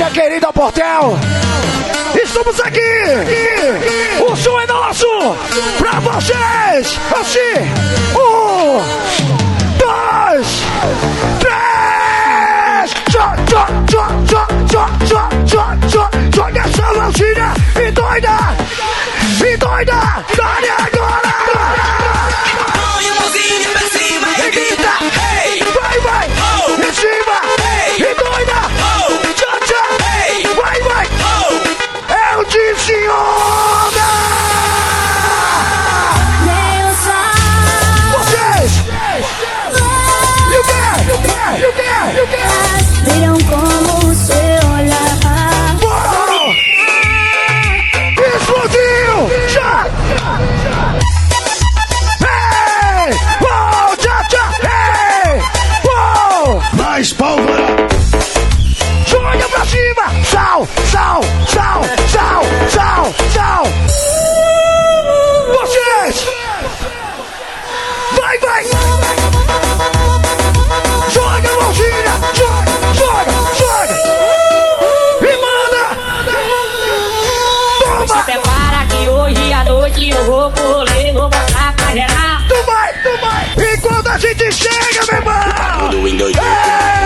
família querida Portel. Estamos aqui. O som é nosso. Pra vocês. Assim. 1, 2, 3. Joga essa mãozinha e doida. E doida. Dá-lhe agora. Põe a mãozinha pra cima e grita. Hey! Vai. Em cima. E doida. Tchá. Vai. É o Diziona. Vocês. E o quê? Viram como seu olhar. Uou! Explodiu! Já! Hey! Uou! Tchá! Hey! Uou! Mais pólvora! Joga pra cima! Sal! Vocês! Vai! Joga a mãozinha! Joga! E manda! Se Toma! prepara que hoje à noite eu vou pro rolê, vou botar pra gerar. Tu vai! E quando a gente chega, meu irmão! Tudo em dois. Ei!